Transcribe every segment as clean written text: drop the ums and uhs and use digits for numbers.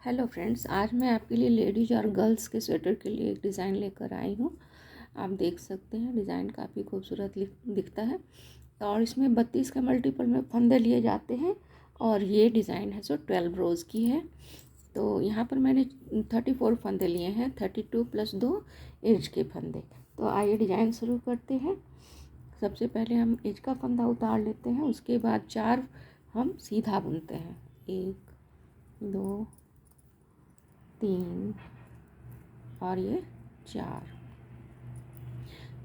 Hello friends, आज मैं आपके लिए लेडीज और गर्ल्स के स्वेटर के लिए एक डिज़ाइन लेकर आई हूँ। आप देख सकते हैं डिज़ाइन काफ़ी खूबसूरत दिखता है और इसमें 32 के मल्टीपल में फंदे लिए जाते हैं और ये डिज़ाइन है सो 12 रोज़ की है। तो यहाँ पर मैंने 34 फंदे लिए हैं, 32 प्लस 2 एज के फंदे। तो आइए डिज़ाइन शुरू करते हैं। सबसे पहले हम एज का फंदा उतार लेते हैं, उसके बाद 4 हम सीधा बुनते हैं। 1 2 3 और ये 4।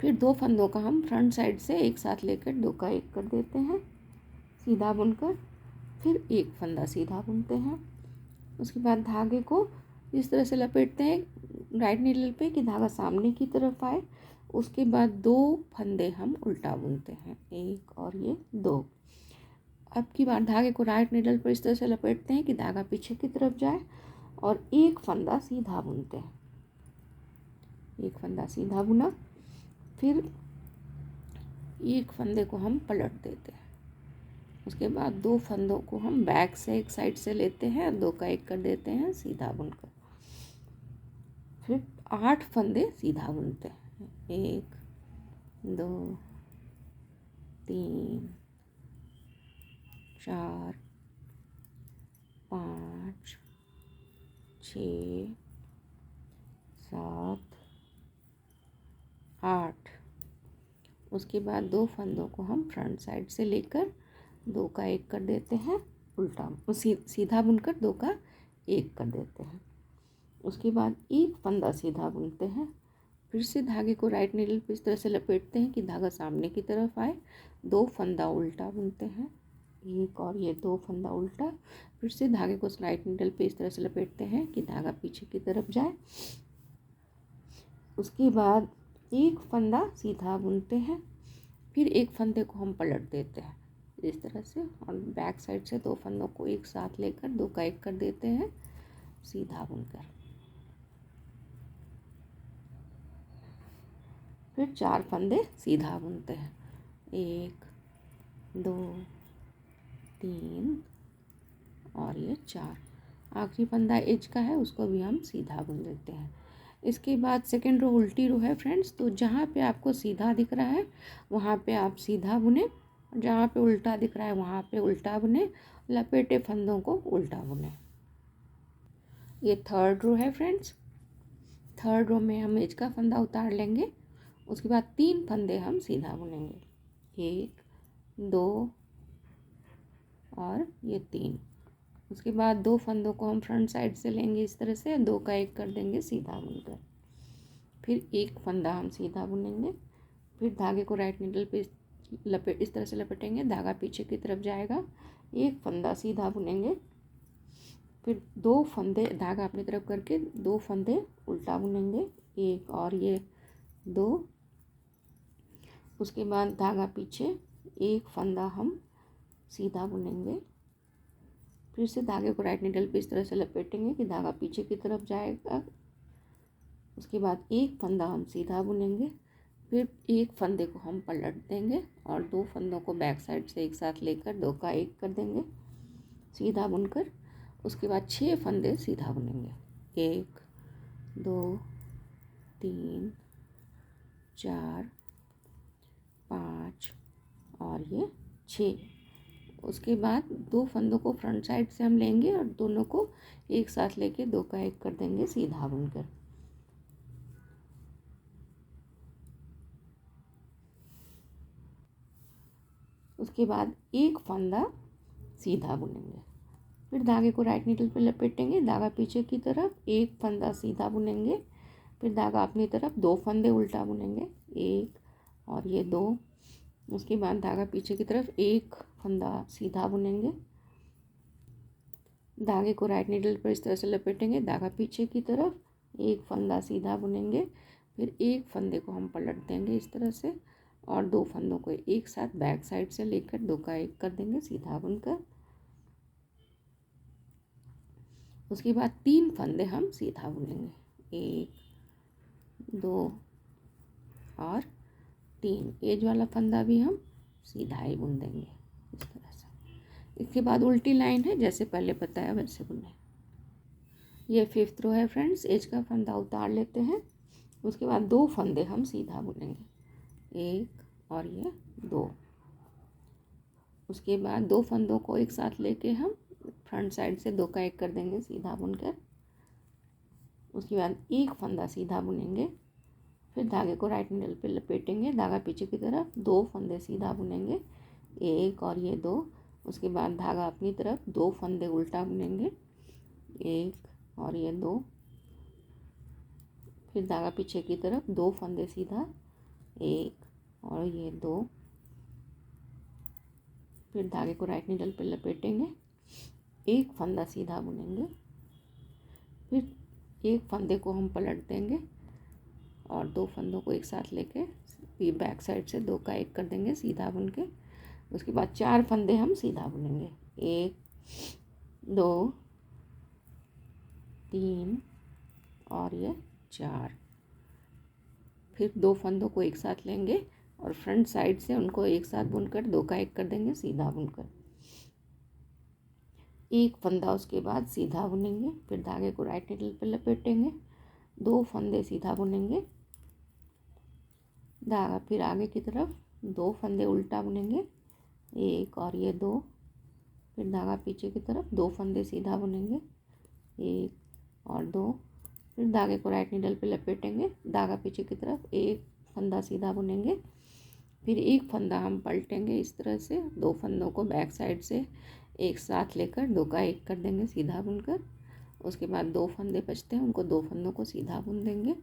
फिर 2 फंदों का हम फ्रंट साइड से एक साथ लेकर 2 का 1 कर देते हैं सीधा बुनकर। फिर एक फंदा सीधा बुनते हैं। उसके बाद धागे को इस तरह से लपेटते हैं राइट नीडल पे कि धागा सामने की तरफ आए। उसके बाद 2 फंदे हम उल्टा बुनते हैं, 1 और ये 2। अब की बार धागे को राइट नीडल पर इस तरह से लपेटते हैं कि धागा पीछे की तरफ जाए और एक फंदा सीधा बुनते हैं। एक फंदा सीधा बुना, फिर एक फंदे को हम पलट देते हैं। उसके बाद 2 फंदों को हम बैक से एक साइड से लेते हैं, 2 का 1 कर देते हैं सीधा बुनकर। फिर 8 फंदे सीधा बुनते हैं, 1 2 3 4 5 6 7 8। उसके बाद 2 फंदों को हम फ्रंट साइड से लेकर 2 का 1 कर देते हैं उल्टा, सीधा बुनकर 2 का 1 कर देते हैं। उसके बाद एक फंदा सीधा बुनते हैं। फिर से धागे को राइट नीडल पे इस तरह से लपेटते हैं कि धागा सामने की तरफ आए। 2 फंदा उल्टा बुनते हैं, 1 और ये 2 फंदा उल्टा। फिर से धागे को राइट नीडल पे इस तरह से लपेटते हैं कि धागा पीछे की तरफ जाए। उसके बाद एक फंदा सीधा बुनते हैं, फिर एक फंदे को हम पलट देते हैं इस तरह से और बैक साइड से 2 फंदों को एक साथ लेकर 2 का 1 कर देते हैं सीधा बुनकर। फिर 4 फंदे सीधा बुनते हैं, 1 2 3 और ये 4। आखिरी फंदा एज का है, उसको भी हम सीधा बुन देते हैं। इसके बाद सेकेंड रो उल्टी रो है फ्रेंड्स, तो जहाँ पे आपको सीधा दिख रहा है वहाँ पे आप सीधा बुने, जहाँ पे उल्टा दिख रहा है वहाँ पे उल्टा बुने, लपेटे फंदों को उल्टा बुने। ये थर्ड रो है फ्रेंड्स। थर्ड रो में हम एज का फंदा उतार लेंगे। उसके बाद 3 फंदे हम सीधा बुनेंगे, 1 2 और ये 3। उसके बाद 2 फंदों को हम फ्रंट साइड से लेंगे इस तरह से, 2 का 1 कर देंगे सीधा बुनकर। फिर एक फंदा हम सीधा बुनेंगे। फिर धागे को राइट नीडल पे इस तरह से लपेटेंगे, धागा पीछे की तरफ जाएगा। एक फंदा सीधा बुनेंगे। फिर 2 फंदे धागा अपनी तरफ करके 2 फंदे उल्टा बुनेंगे, 1 और ये 2। उसके बाद धागा पीछे, एक फंदा हम सीधा बुनेंगे। फिर से धागे को राइट नीडल पे इस तरह से लपेटेंगे कि धागा पीछे की तरफ जाएगा। उसके बाद एक फंदा हम सीधा बुनेंगे। फिर एक फंदे को हम पलट देंगे और 2 फंदों को बैक साइड से एक साथ लेकर 2 का 1 कर देंगे सीधा बुनकर। उसके बाद 6 फंदे सीधा बुनेंगे, 1 2 3 4 5 और ये 6। उसके बाद 2 फंदों को फ्रंट साइड से हम लेंगे और दोनों को एक साथ लेके 2 का 1 कर देंगे सीधा बुनकर। उसके बाद एक फंदा सीधा बुनेंगे। फिर धागे को राइट नीडल पे लपेटेंगे, धागा पीछे की तरफ, एक फंदा सीधा बुनेंगे। फिर धागा अपनी तरफ, 2 फंदे उल्टा बुनेंगे, 1 और ये 2। उसके बाद धागा पीछे की तरफ, एक फंदा सीधा बुनेंगे। धागे को राइट नीडल पर इस तरह से लपेटेंगे, धागा पीछे की तरफ, एक फंदा सीधा बुनेंगे। फिर एक फंदे को हम पलट देंगे इस तरह से और 2 फंदों को एक साथ बैक साइड से लेकर 2 का 1 कर देंगे सीधा बुनकर। उसके बाद 3 फंदे हम सीधा बुनेंगे, 1 2 और 3। एज वाला फंदा भी हम सीधा ही बुन देंगे इस तरह से। इसके बाद उल्टी लाइन है, जैसे पहले बताया वैसे बुने। ये 5th रो है फ्रेंड्स। एज का फंदा उतार लेते हैं, उसके बाद 2 फंदे हम सीधा बुनेंगे, 1 और ये 2। उसके बाद 2 फंदों को एक साथ लेके हम फ्रंट साइड से 2 का 1 कर देंगे सीधा बुनकर। उसके बाद 1 फंदा सीधा बुनेंगे, फिर धागे को राइट नीडल पे लपेटेंगे, धागा पीछे की तरफ, 2 फंदे सीधा बुनेंगे, 1 और ये 2। उसके बाद धागा अपनी तरफ, 2 फंदे उल्टा बुनेंगे, 1 और ये 2। फिर धागा पीछे की तरफ, 2 फंदे सीधा, 1 और ये 2। फिर धागे को राइट नीडल पे लपेटेंगे, 1 फंदा सीधा बुनेंगे, फिर 1 फंदे को हम पलट देंगे और 2 फंदों को एक साथ लेके बैक साइड से 2 का 1 कर देंगे सीधा बुन के। उसके बाद 4 फंदे हम सीधा बुनेंगे, 1 2 3 और ये 4। फिर 2 फंदों को एक साथ लेंगे और फ्रंट साइड से उनको एक साथ बुनकर 2 का 1 कर देंगे सीधा बुनकर। 1 फंदा उसके बाद सीधा बुनेंगे, फिर धागे को राइट नीडल पे लपेटेंगे, 2 फंदे सीधा बुनेंगे, धागा फिर आगे की तरफ, 2 फंदे उल्टा बुनेंगे, 1 और ये 2। फिर धागा पीछे की तरफ, 2 फंदे सीधा बुनेंगे, 1 और 2। फिर धागे को राइट नीडल पे लपेटेंगे, धागा पीछे की तरफ, 1 फंदा सीधा बुनेंगे, फिर 1 फंदा हम पलटेंगे इस तरह से, 2 फंदों को बैक साइड से एक साथ लेकर 2 का 1 कर देंगे सीधा बुनकर। उसके बाद 2 फंदे बचते हैं, उनको 2 फंदों को सीधा बुन देंगे,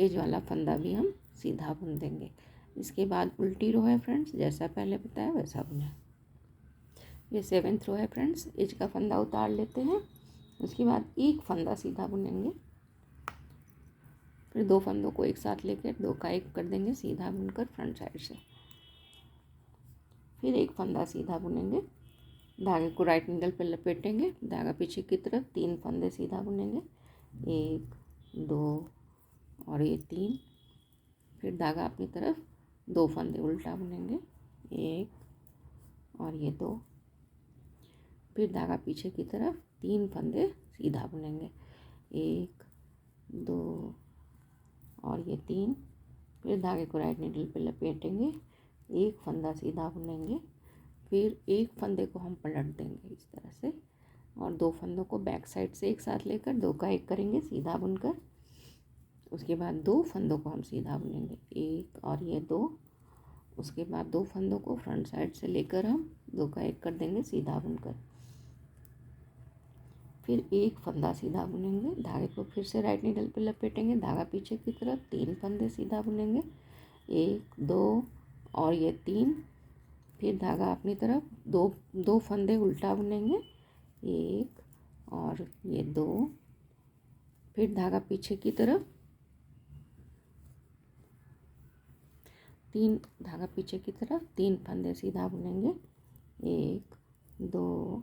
एज वाला फंदा भी हम सीधा बुन देंगे। इसके बाद उल्टी रो है फ्रेंड्स, जैसा पहले बताया वैसा बुने। ये 7th रो है फ्रेंड्स। एज का फंदा उतार लेते हैं, उसके बाद 1 फंदा सीधा बुनेंगे, फिर 2 फंदों को एक साथ लेकर 2 का 1 कर देंगे सीधा बुनकर फ्रंट साइड से। फिर 1 फंदा सीधा बुनेंगे, धागे को राइट नीडल पे लपेटेंगे, धागा पीछे की तरफ, 3 फंदे सीधा बुनेंगे, 1 2 और ये 3। फिर धागा अपनी तरफ, 2 फंदे उल्टा बुनेंगे, 1 और ये 2। फिर धागा पीछे की तरफ, 3 फंदे सीधा बुनेंगे, 1 2 और ये 3। फिर धागे को राइट नीडल पे लपेटेंगे, 1 फंदा सीधा बुनेंगे, फिर 1 फंदे को हम पलट देंगे इस तरह से और 2 फंदों को बैक साइड से एक साथ लेकर 2 का 1 करेंगे सीधा बुनकर। उसके बाद 2 फंदों को हम सीधा बुनेंगे, 1 और ये 2। उसके बाद 2 फंदों को फ्रंट साइड से लेकर हम 2 का 1 कर देंगे सीधा बुनकर। फिर 1 फंदा सीधा बुनेंगे, धागे को फिर से राइट नीडल पे लपेटेंगे, धागा पीछे की तरफ, 3 फंदे सीधा बुनेंगे, 1 2 और ये 3। फिर धागा अपनी तरफ, 2 फंदे उल्टा बुनेंगे, 1 और ये 2। फिर धागा पीछे की तरफ, 3 फंदे सीधा बुनेंगे, 1 2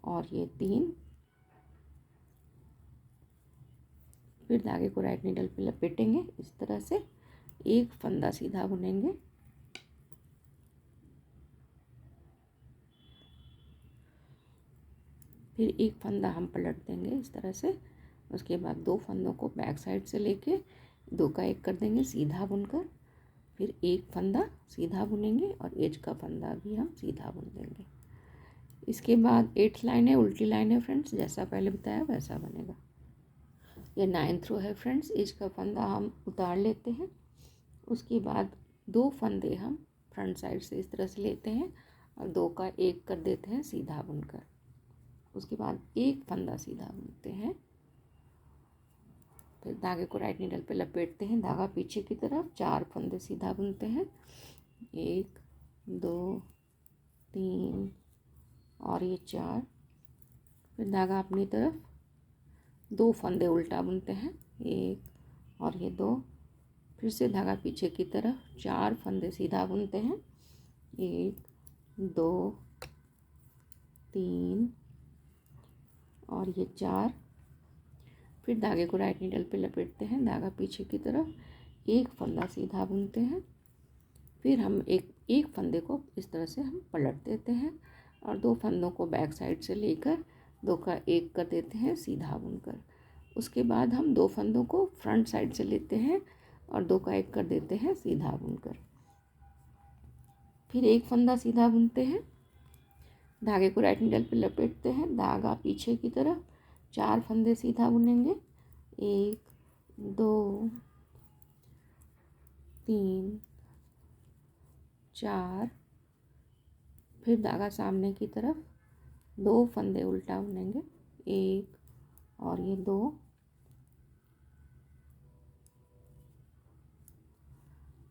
और ये 3। फिर धागे को राइट नीडल पे लपेटेंगे इस तरह से, 1 फंदा सीधा बुनेंगे, फिर 1 फंदा हम पलट देंगे इस तरह से। उसके बाद 2 फंदों को बैक साइड से लेके 2 का 1 कर देंगे सीधा बुनकर। फिर 1 फंदा सीधा बुनेंगे और एज का फंदा भी हम सीधा बुन देंगे। इसके बाद 8th लाइन है, उल्टी लाइन है फ्रेंड्स, जैसा पहले बताया वैसा बनेगा। ये 9th रो है फ्रेंड्स। एज का फंदा हम उतार लेते हैं, उसके बाद 2 फंदे हम फ्रंट साइड से इस तरह से लेते हैं और 2 का 1 कर देते हैं सीधा बुनकर। उसके बाद 1 फंदा सीधा बुनते हैं, फिर धागे को राइट नीडल पे लपेटते हैं, धागा पीछे की तरफ, 4 फंदे सीधा बुनते हैं, 1 2 3 और ये 4। फिर धागा अपनी तरफ, 2 फंदे उल्टा बुनते हैं, 1 और ये 2। फिर से धागा पीछे की तरफ, 4 फंदे सीधा बुनते हैं, 1 2 3 और ये 4। फिर धागे को राइट नीडल पे लपेटते हैं, धागा पीछे की तरफ, 1 फंदा सीधा बुनते हैं, फिर हम एक फंदे को इस तरह से हम पलट देते हैं और 2 फंदों को बैक साइड से लेकर 2 का 1 कर देते हैं सीधा बुनकर। उसके बाद हम 2 फंदों को फ्रंट साइड से लेते हैं और 2 का 1 कर देते हैं सीधा बुनकर। फिर एक फंदा सीधा बुनते हैं, धागे को राइट नीडल पे लपेटते हैं, धागा पीछे की तरफ, 4 फंदे सीधा बुनेंगे, 1 2 3 4, फिर धागा सामने की तरफ, 2 फंदे उल्टा बुनेंगे, 1 और ये 2,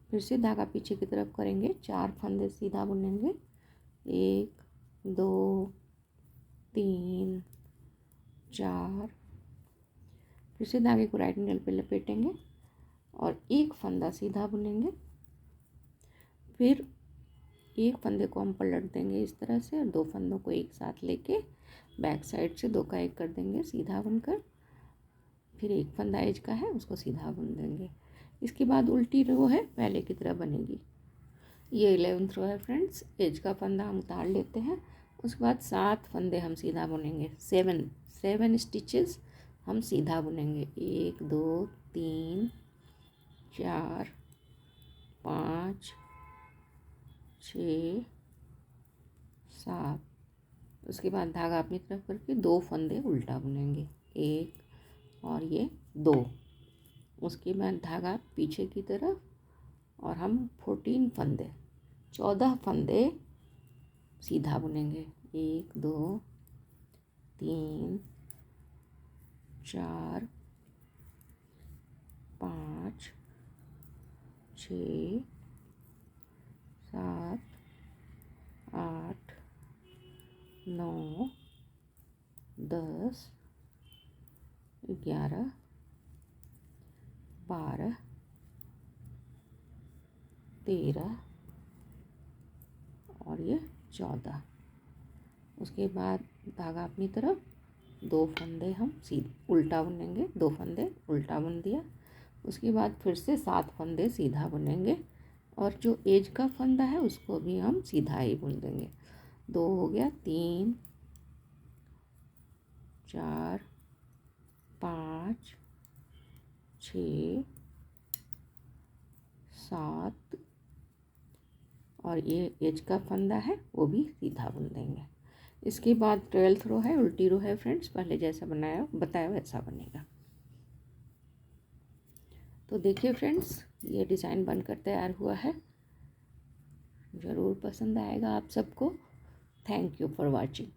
फिर से धागा पीछे की तरफ करेंगे, 4 फंदे सीधा बुनेंगे, 1 2 3 4, फिर से धागे को राइट नीडल पे लपेटेंगे और 1 फंदा सीधा बुनेंगे, फिर 1 फंदे को हम पलट देंगे इस तरह से और 2 फंदों को एक साथ लेके बैक साइड से 2 का 1 कर देंगे सीधा बुनकर, फिर 1 फंदा एज का है उसको सीधा बुन देंगे। इसके बाद उल्टी रो है पहले की तरह बनेगी। ये 11th रो है फ्रेंड्स। एज का फंदा हम उतार लेते हैं, उसके बाद 7 फंदे हम सीधा बुनेंगे, 7 स्टिचेस हम सीधा बुनेंगे, 1 2 3 4 5 6 7, उसके बाद धागा अपनी तरफ करके 2 फंदे उल्टा बुनेंगे, 1 और ये 2, उसके बाद धागा पीछे की तरफ और हम 14 फंदे सीधा बुनेंगे, 1 2 3 4 5 6 7 8 9 10 11 12 13 और ये 14, उसके बाद धागा अपनी तरफ, 2 फंदे हम उल्टा बुनेंगे, 2 फंदे उल्टा बुन दिया, उसके बाद फिर से 7 फंदे सीधा बुनेंगे और जो एज का फंदा है उसको भी हम सीधा ही बुन देंगे। 2 हो गया, 3 4 5 6 7 और ये एज का फंदा है वो भी सीधा बुन देंगे। इसके बाद 12th रो है, उल्टी रो है फ्रेंड्स, पहले जैसा बताया वैसा बनेगा। तो देखिए फ्रेंड्स, ये डिज़ाइन बनकर तैयार हुआ है, ज़रूर पसंद आएगा आप सबको। Thank you for watching.